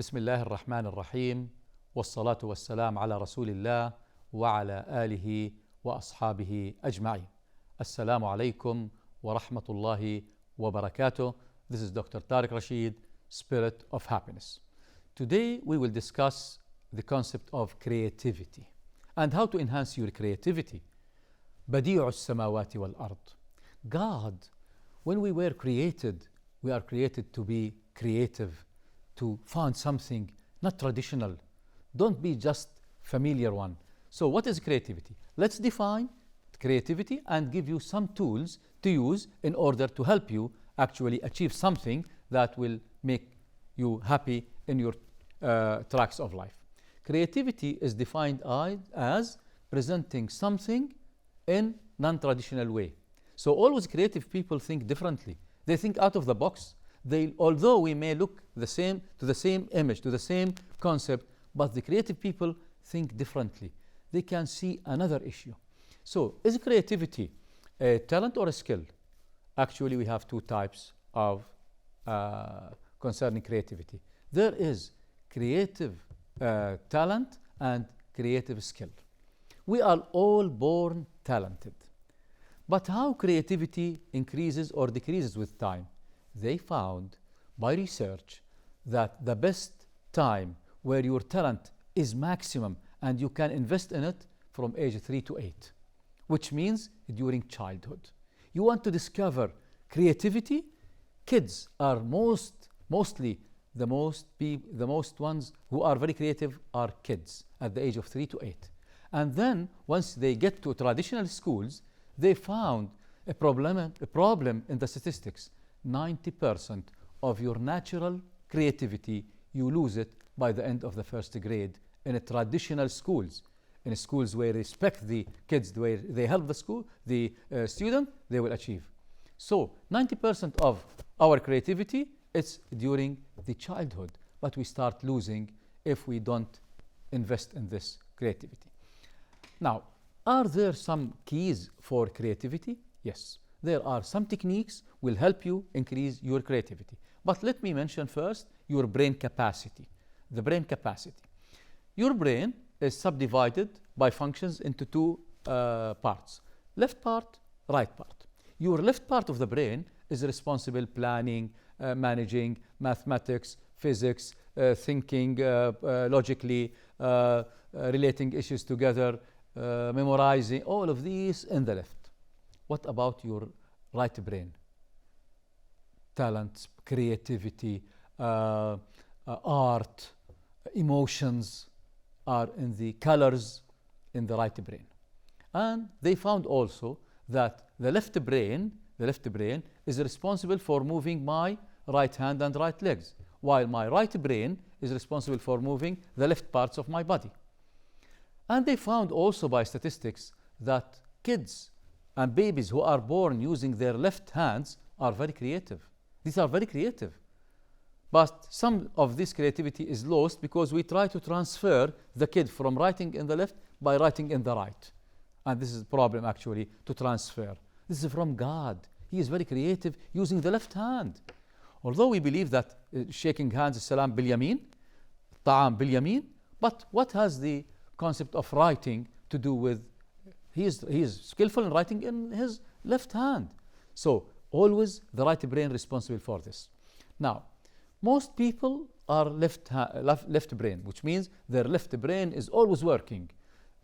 بسم الله الرحمن الرحيم والصلاة والسلام على رسول الله وعلى آله وأصحابه أجمعين. Assalamu alaikum wa rahmatullahi wa barakatuh. This is Dr. Tareq Rasheed, Spirit of Happiness. Today we will discuss the concept of creativity and how to enhance your creativity. بديع السماوات والأرض. God, when we were created, we are created to be creative, to find something not traditional. Don't be just familiar one. So what is creativity? Let's define creativity and give you some tools to use in order to help you actually achieve something that will make you happy in your tracks of life. Creativity is defined as presenting something in non-traditional way. So always creative people think differently. They think out of the box. Although we may look to the same image, to the same concept, but the creative people think differently. They can see another issue. So is creativity a talent or a skill? Actually, we have two types of concerning creativity. There is creative talent and creative skill. We are all born talented. But how creativity increases or decreases with time? They found by research that the best time where your talent is maximum and you can invest in it from age 3 to 8, which means during childhood. You want to discover creativity? Kids are mostly the most ones who are very creative are kids at the age of 3 to 8. And then once they get to traditional schools, they found a problem in the statistics. 90% of your natural creativity, you lose it by the end of the first grade in a traditional schools. In schools where they respect the kids, where they help the student, they will achieve. So 90% of our creativity is during the childhood, but we start losing if we don't invest in this creativity. Now, are there some keys for creativity? Yes. There are some techniques will help you increase your creativity. But let me mention first your brain capacity. The brain capacity. Your brain is subdivided by functions into two parts. Left part, right part. Your left part of the brain is responsible planning, managing, mathematics, physics, thinking logically, relating issues together, memorizing, all of these in the left. What about your right brain? Talents, creativity, art, emotions are in the colors in the right brain. And they found also that the left brain is responsible for moving my right hand and right legs, while my right brain is responsible for moving the left parts of my body. And they found also by statistics that kids and babies who are born using their left hands are very creative. These are very creative. But some of this creativity is lost because we try to transfer the kid from writing in the left by writing in the right. And this is a problem actually to transfer. This is from God. He is very creative using the left hand. Although we believe that shaking hands is salam bil yamin, ta'am bil yamin, but what has the concept of writing to do with he is skillful in writing in his left hand. So always the right brain responsible for this. Now, most people are left brain, which means their left brain is always working,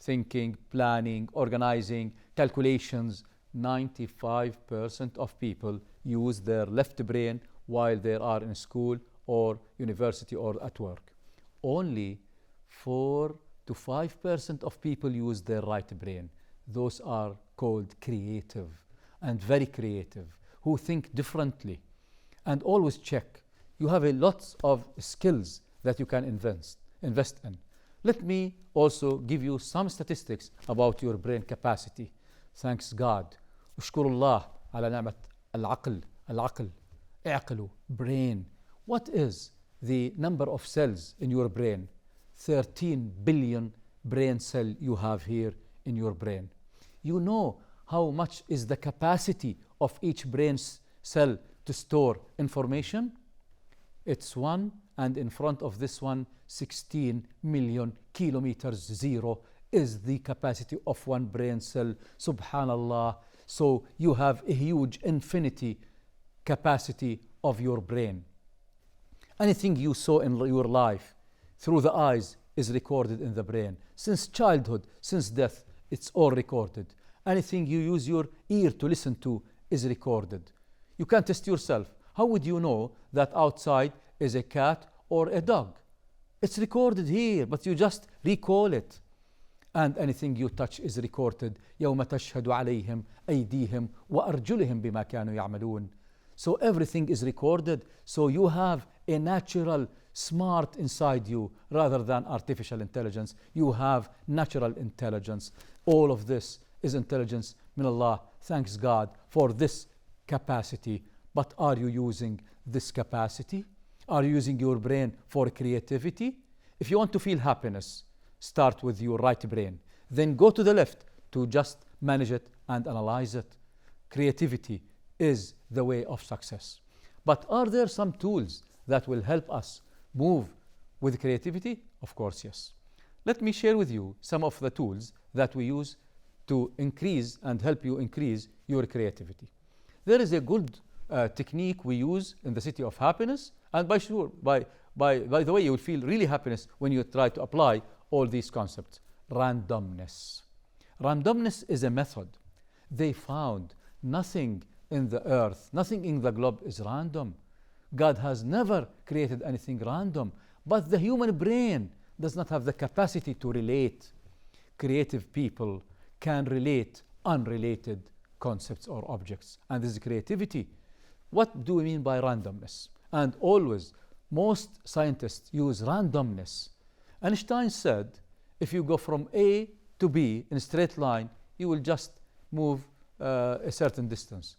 thinking, planning, organizing, calculations. 95% of people use their left brain while they are in school or university or at work. Only 4 to 5% of people use their right brain. Those are called creative and very creative, who think differently and always check. You have a lot of skills that you can invest in. Let me also give you some statistics about your brain capacity. Thanks God. اشكر الله على نعمة العقل. اعقلوا, brain. What is the number of cells in your brain? 13 billion brain cell you have here in your brain. You know how much is the capacity of each brain cell to store information? It's 1 and in front of this one, 16 million kilometers zero is the capacity of one brain cell. Subhanallah. So you have a huge infinity capacity of your brain. Anything you saw in your life through the eyes is recorded in the brain. Since childhood, since death, it's all recorded. Anything you use your ear to listen to is recorded. You can test yourself. How would you know that outside is a cat or a dog? It's recorded here, but you just recall it. And anything you touch is recorded. يوم تشهد عليهم أيديهم وأرجلهم بما كانوا يعملون. So everything is recorded. So you have a natural smart inside you rather than artificial intelligence. You have natural intelligence. All of this is intelligence min Allah. Thanks God for this capacity. But are you using this capacity? Are you using your brain for creativity? If you want to feel happiness, start with your right brain. Then go to the left to just manage it and analyze it. Creativity is the way of success. But are there some tools that will help us move with creativity? Of course, yes. Let me share with you some of the tools that we use to increase and help you increase your creativity. There is a good technique we use in the City of Happiness, and by the way, you will feel really happiness when you try to apply all these concepts. Randomness. Randomness is a method. They found nothing in the earth, nothing in the globe is random. God has never created anything random, but the human brain does not have the capacity to relate. Creative people can relate unrelated concepts or objects, and this is creativity. What do we mean by randomness? And always, most scientists use randomness. Einstein said, if you go from A to B in a straight line, you will just move a certain distance.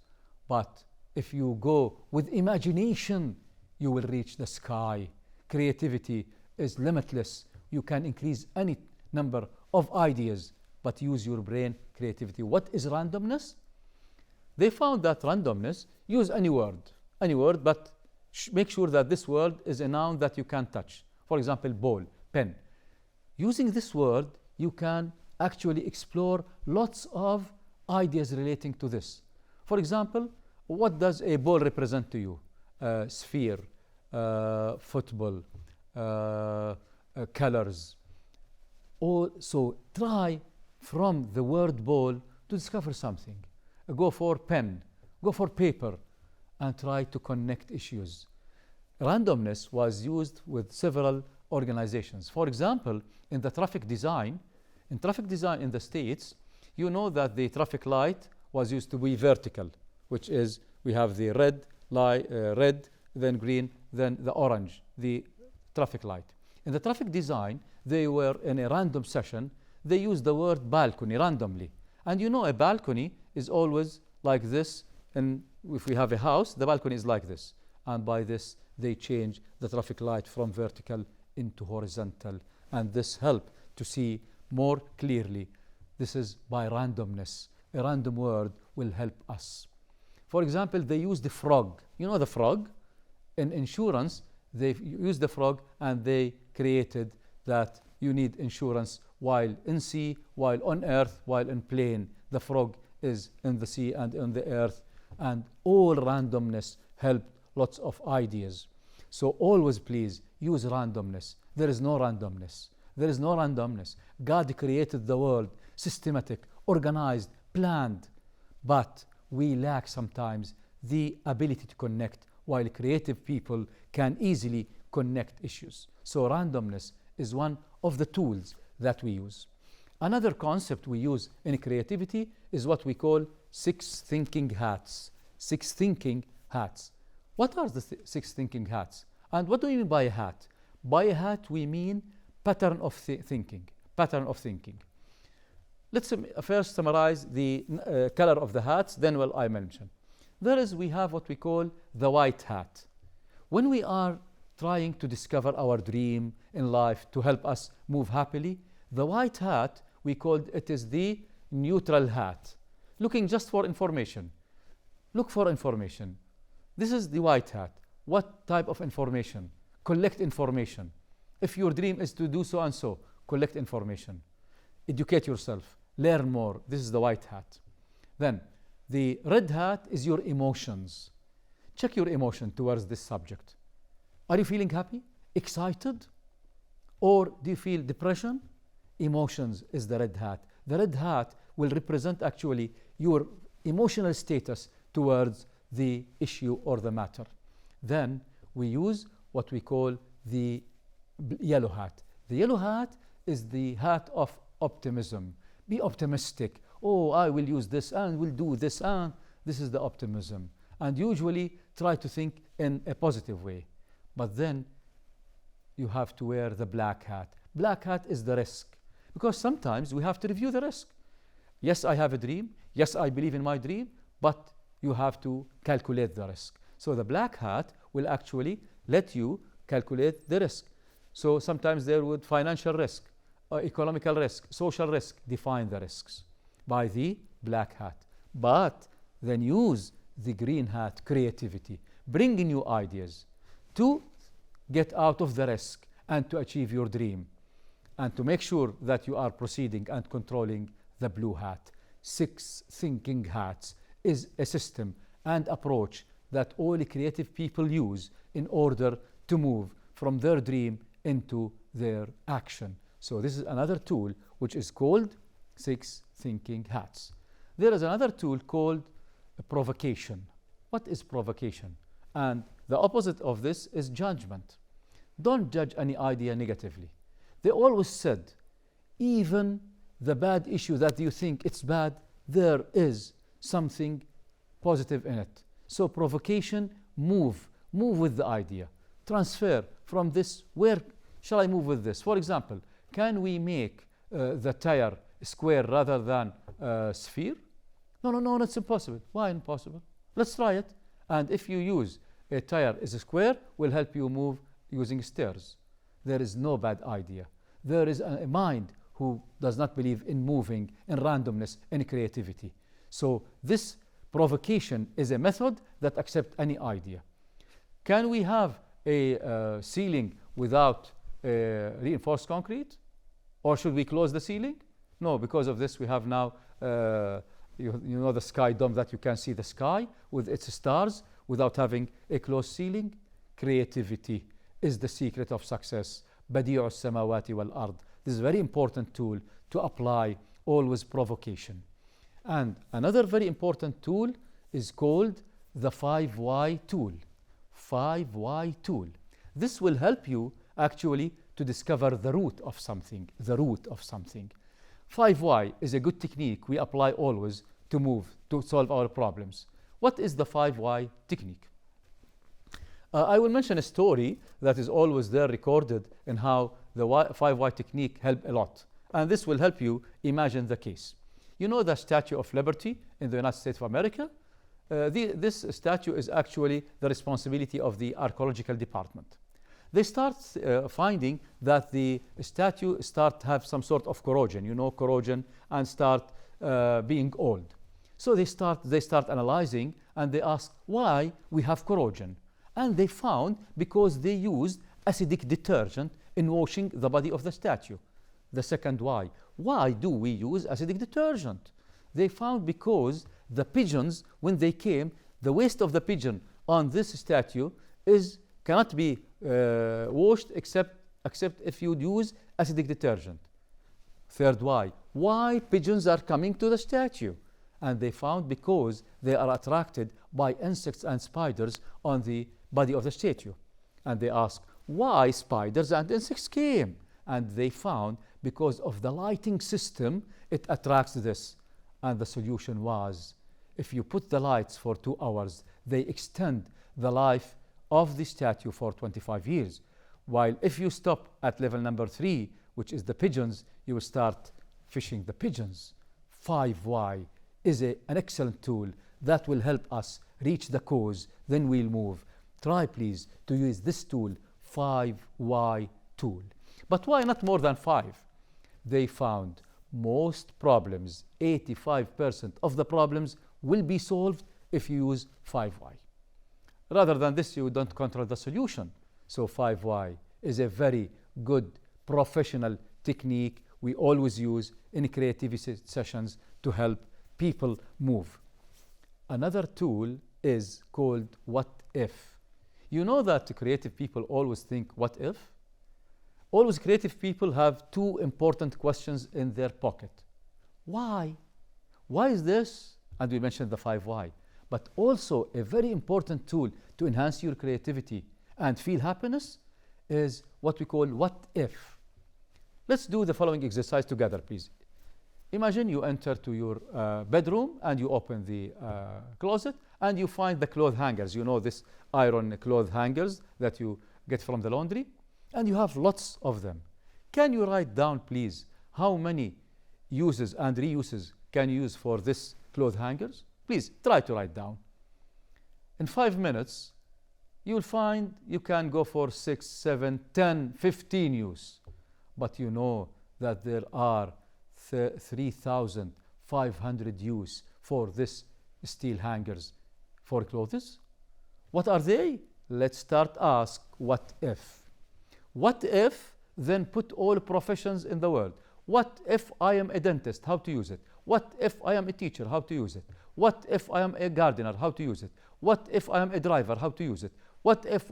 But if you go with imagination, you will reach the sky. Creativity is limitless. You can increase any number of ideas, but use your brain, creativity. What is randomness? They found that randomness, use any word, but make sure that this word is a noun that you can touch. For example, ball, pen. Using this word, you can actually explore lots of ideas relating to this. For example, what does a ball represent to you? Sphere, football, colors. So try from the word ball to discover something. Go for pen, go for paper, and try to connect issues. Randomness was used with several organizations. For example, in the traffic design in the States, you know that the traffic light was used to be vertical, which is we have the red, then green, then the orange, the traffic light. In the traffic design, they were in a random session, they used the word balcony randomly. And you know a balcony is always like this, and if we have a house, the balcony is like this. And by this, they change the traffic light from vertical into horizontal. And this helped to see more clearly. This is by randomness. A random word will help us. For example, they use the frog. You know the frog? In insurance, they used the frog and they created that you need insurance while in sea, while on earth, while in plane. The frog is in the sea and on the earth. And all randomness helped lots of ideas. So always please use randomness. There is no randomness. There is no randomness. God created the world systematic, organized, planned. But we lack sometimes the ability to connect, while creative people can easily connect issues. So randomness is one of the tools that we use. Another concept we use in creativity is what we call 6 thinking hats. 6 thinking hats. What are the 6 thinking hats? And what do we mean by a hat? By a hat we mean pattern of thinking. Pattern of thinking. Let's first summarize the color of the hats, then I mention. We have what we call the white hat. When we are trying to discover our dream in life to help us move happily, the white hat, we call it is the neutral hat. Looking just for information. Look for information. This is the white hat. What type of information? collect information. If your dream is to do so and so, collect information. Educate yourself. Learn more. This is the white hat. Then the red hat is your emotions. Check your emotion towards this subject. Are you feeling happy, excited, or do you feel depression? Emotions is the red hat. The red hat will represent actually your emotional status towards the issue or the matter. Then we use what we call the yellow hat. The yellow hat is the hat of optimism. Be optimistic. Oh, I will use this and will do this, and this is the optimism. And usually try to think in a positive way. But then you have to wear the black hat. Black hat is the risk. Because sometimes we have to review the risk. Yes, I have a dream. Yes, I believe in my dream. But you have to calculate the risk. So the black hat will actually let you calculate the risk. So sometimes there would financial risk, economical risk, social risk. Define the risks by the black hat. But then use the green hat, creativity. Bring new ideas to get out of the risk and to achieve your dream, and to make sure that you are proceeding and controlling the blue hat. 6 thinking hats is a system and approach that all creative people use in order to move from their dream into their action. So this is another tool which is called 6 thinking hats. There is another tool called provocation. What is provocation? And the opposite of this is judgment. Don't judge any idea negatively. They always said, even the bad issue that you think it's bad, there is something positive in it. So provocation, move with the idea. Transfer from this, where shall I move with this? For example, can we make the tire square rather than sphere? No, that's impossible. Why impossible? Let's try it. And if you use a tire is a square, will help you move using stairs. There is no bad idea. There is a mind who does not believe in moving, in randomness, in creativity. So this provocation is a method that accepts any idea. Can we have a ceiling without reinforced concrete? Or should we close the ceiling? No, because of this we have now you know the sky dome, that you can see the sky with its stars without having a closed ceiling. Creativity is the secret of success. Badi'u as-samawati wal-ard. This is a very important tool to apply, always provocation. And another very important tool is called the 5Y tool. 5Y tool. This will help you actually to discover the root of something. The root of something. 5Y is a good technique we apply always to move, to solve our problems. What is the 5Y technique? I will mention a story that is always there recorded in how the 5Y technique helped a lot. And this will help you imagine the case. You know the Statue of Liberty in the United States of America? This statue is actually the responsibility of the archaeological department. They start finding that the statue start have some sort of corrosion, corrosion, and start being old. So they start analyzing, and they ask why we have corrosion. And they found because they used acidic detergent in washing the body of the statue. The second why. Why do we use acidic detergent? They found because the pigeons, when they came, the waste of the pigeon on this statue cannot be washed except if you use acidic detergent. Third why. Why pigeons are coming to the statue? And they found because they are attracted by insects and spiders on the body of the statue. And they asked why spiders and insects came. And they found because of the lighting system, it attracts this. And the solution was, if you put the lights for 2 hours, they extend the life of the statue for 25 years. While if you stop at level number 3, which is the pigeons, you will start fishing the pigeons. 5Y is an excellent tool that will help us reach the cause, then we'll move. Try please to use this tool, 5Y tool. But why not more than 5? They found most problems, 85% of the problems will be solved if you use 5Y. Rather than this, you don't control the solution. So 5 why is a very good professional technique we always use in creativity sessions to help people move. Another tool is called what if. You know that creative people always think what if? Always creative people have two important questions in their pocket. Why? Why is this? And we mentioned the 5 why. But also a very important tool to enhance your creativity and feel happiness is what we call what if. Let's do the following exercise together, please. Imagine you enter to your bedroom and you open the closet and you find the clothes hangers. You know, this iron clothes hangers that you get from the laundry, and you have lots of them. Can you write down, please, how many uses and reuses can you use for this clothes hangers? Please try to write down. In 5 minutes, you'll find you can go for 6, 7, 10, 15 use. But you know that there are 3,500 use for this steel hangers for clothes. What are they? Let's start ask what if. What if, then put all professions in the world. What if I am a dentist? How to use it? What if I am a teacher? How to use it? What if I am a gardener? How to use it? What if I am a driver? How to use it? What if?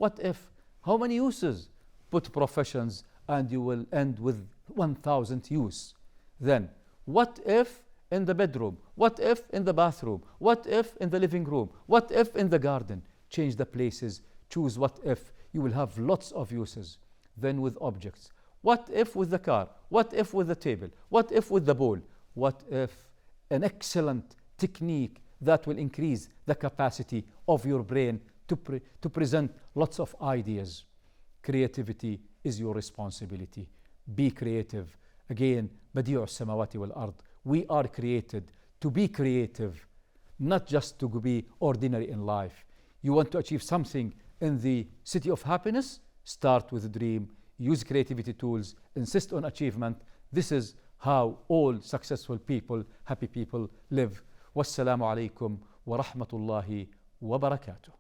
How many uses? Put professions and you will end with 1,000 use. Then, what if in the bedroom? What if in the bathroom? What if in the living room? What if in the garden? Change the places, choose what if. You will have lots of uses. Then with objects. What if with the car? What if with the table? What if with the ball? What if? An excellent technique that will increase the capacity of your brain to present lots of ideas. Creativity is your responsibility. Be creative. Again, بديع السماوات والأرض. We are created to be creative, not just to be ordinary in life. You want to achieve something in the city of happiness? Start with a dream, use creativity tools, insist on achievement. This is how all successful people, happy people live. Wassalamu alaikum wa rahmatullahi wa barakatuh.